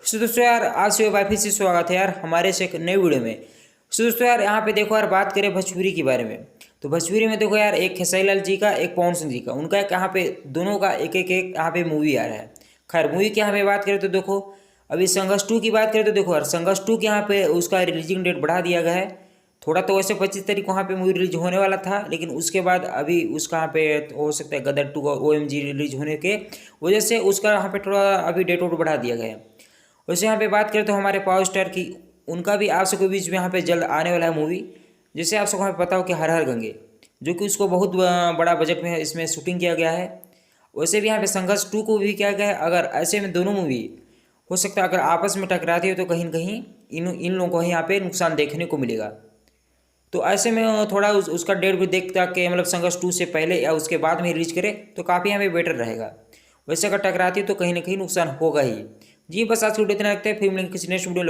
सो दोस्तों यार आज से वाईफाई से स्वागत है यार हमारे से एक नई वीडियो में। सो दोस्तों यार यहाँ पे देखो यार बात करें भोजपुरी के बारे में। तो भोजपुरी में देखो यार एक खेसारी लाल जी का एक पवन सिंह जी का उनका एक यहाँ पे दोनों का एक यहाँ पे मूवी आ रहा है। खैर मूवी की हमें बात करें तो देखो अभी संघर्ष 2 की बात करें तो देखो यार संघर्ष 2 के यहाँ पे उसका रिलीजिंग डेट बढ़ा दिया गया है। थोड़ा तो वैसे 25 तारीख को वहाँ पे मूवी रिलीज होने वाला था, लेकिन उसके बाद अभी उसका यहाँ पे हो सकता है गदर 2 का OMG रिलीज होने के वजह से उसका यहाँ पे थोड़ा अभी डेट वोट बढ़ा दिया गया है। वैसे यहाँ पे बात करें तो हमारे पावर स्टार की उनका भी आप सबके बीच में यहाँ पे जल्द आने वाला है मूवी। जैसे आप सबको हमें पता हो कि हर हर गंगे जो कि उसको बहुत बड़ा बजट में इसमें शूटिंग किया गया है। वैसे भी यहाँ पे संघर्ष 2 को भी किया गया है। अगर ऐसे में दोनों मूवी हो सकता है अगर आपस में टकराती हो तो कहीं न कहीं इन लोगों को यहाँ पे नुकसान देखने को मिलेगा। तो ऐसे में थोड़ा उसका डेट भी देख तक के मतलब संघर्ष 2 से पहले या उसके बाद में रिलीज करे तो काफ़ी हमें बेटर रहेगा। वैसे अगर टकराती है तो कहीं ना कहीं नुकसान होगा ही। जी बस आज की वीडियो इतना रखते हैं, फिर मिलेंगे किसी नेक्स्ट वीडियो।